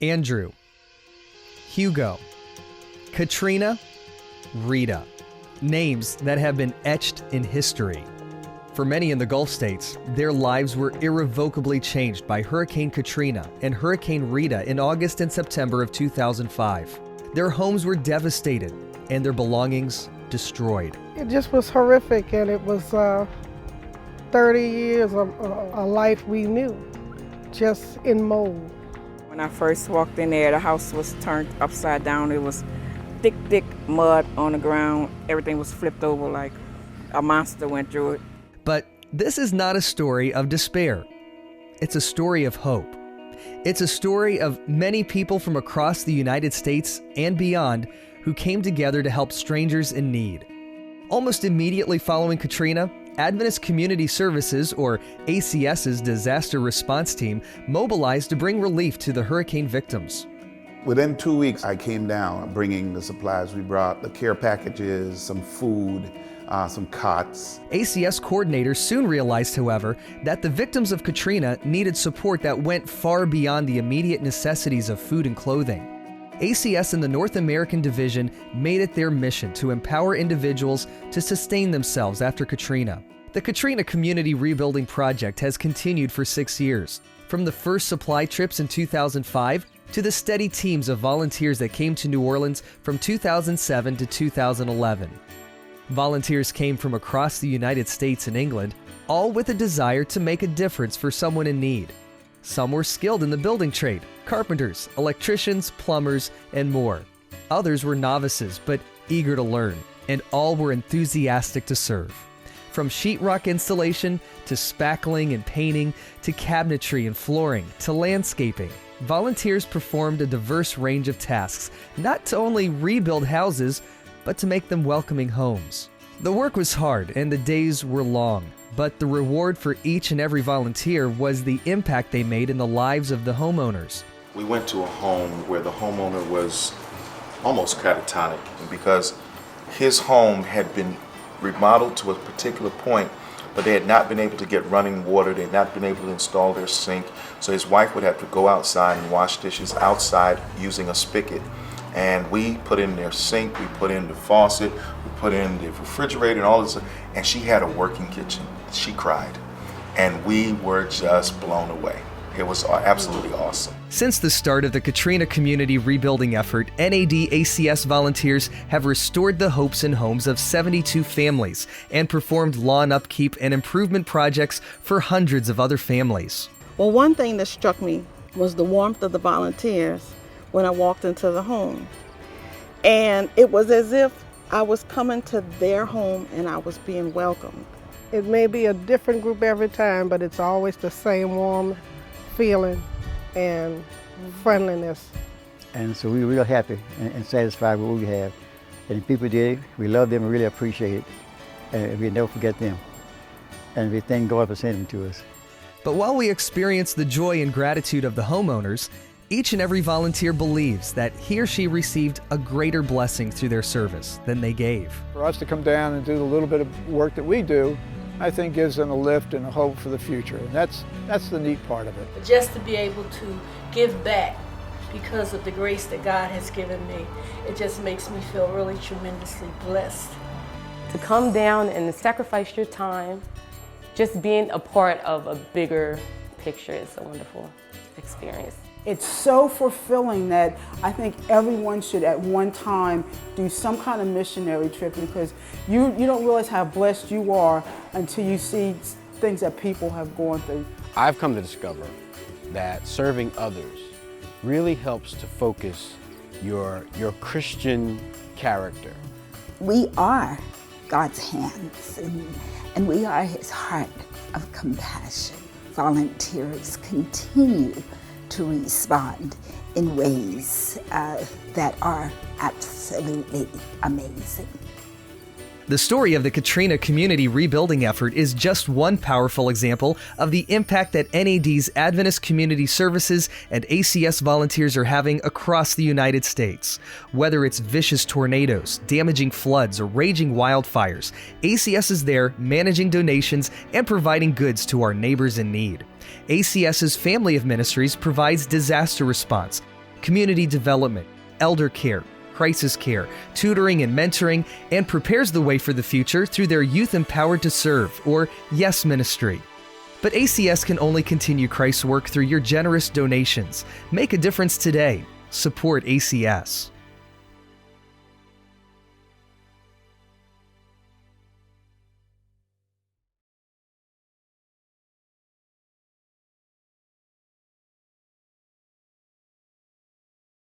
Andrew, Hugo, Katrina, Rita. Names that have been etched in history. For many in the Gulf states, their lives were irrevocably changed by Hurricane Katrina and Hurricane Rita in August and September of 2005. Their homes were devastated and their belongings destroyed. It just was horrific, and it was 30 years of a life we knew, just in mold. When I first walked in there, the house was turned upside down. It was thick mud on the ground. Everything was flipped over like a monster went through it. But this is not a story of despair. It's a story of hope. It's a story of many people from across the United States and beyond who came together to help strangers in need. Almost immediately following Katrina, Adventist Community Services, or ACS's disaster response team, mobilized to bring relief to the hurricane victims. Within 2 weeks, I came down bringing the supplies. We brought the care packages, some food, some cots. ACS coordinators soon realized, however, that the victims of Katrina needed support that went far beyond the immediate necessities of food and clothing. ACS and the North American Division made it their mission to empower individuals to sustain themselves after Katrina. The Katrina Community Rebuilding Project has continued for 6 years, from the first supply trips in 2005 to the steady teams of volunteers that came to New Orleans from 2007 to 2011. Volunteers came from across the United States and England, all with a desire to make a difference for someone in need. Some were skilled in the building trade, carpenters, electricians, plumbers, and more. Others were novices, but eager to learn, and all were enthusiastic to serve. From sheetrock installation to spackling and painting to cabinetry and flooring to landscaping, volunteers performed a diverse range of tasks, not to only rebuild houses, but to make them welcoming homes. The work was hard and the days were long, but the reward for each and every volunteer was the impact they made in the lives of the homeowners. We went to a home where the homeowner was almost catatonic because his home had been remodeled to a particular point, but they had not been able to get running water. They had not been able to install their sink. So his wife would have to go outside and wash dishes outside using a spigot. And we put in their sink, we put in the faucet, we put in the refrigerator and all this, and she had a working kitchen. She cried. And we were just blown away. It was absolutely awesome. Since the start of the Katrina Community Rebuilding effort, NAD-ACS volunteers have restored the hopes and homes of 72 families and performed lawn upkeep and improvement projects for hundreds of other families. Well, one thing that struck me was the warmth of the volunteers when I walked into the home. And it was as if I was coming to their home and I was being welcomed. It may be a different group every time, but it's always the same warm feeling and friendliness. And so we were real happy and satisfied with what we have. And the people did, we love them and really appreciate it. And we'll never forget them. And we thank God for sending them to us. But while we experience the joy and gratitude of the homeowners, each and every volunteer believes that he or she received a greater blessing through their service than they gave. For us to come down and do the little bit of work that we do, I think gives them a lift and a hope for the future. And that's the neat part of it. Just to be able to give back because of the grace that God has given me, it just makes me feel really tremendously blessed. To come down and sacrifice your time, just being a part of a bigger picture is a wonderful experience. It's so fulfilling that I think everyone should at one time do some kind of missionary trip, because you don't realize how blessed you are until you see things that people have gone through. I've come to discover that serving others really helps to focus your Christian character. We are God's hands and we are His heart of compassion. Volunteers continue to respond in ways that are absolutely amazing. The story of the Katrina Community Rebuilding effort is just one powerful example of the impact that NAD's Adventist Community Services and ACS volunteers are having across the United States. Whether it's vicious tornadoes, damaging floods, or raging wildfires, ACS is there managing donations and providing goods to our neighbors in need. ACS's family of ministries provides disaster response, community development, elder care, crisis care, tutoring and mentoring, and prepares the way for the future through their Youth Empowered to Serve, or YES ministry. But ACS can only continue Christ's work through your generous donations. Make a difference today. Support ACS.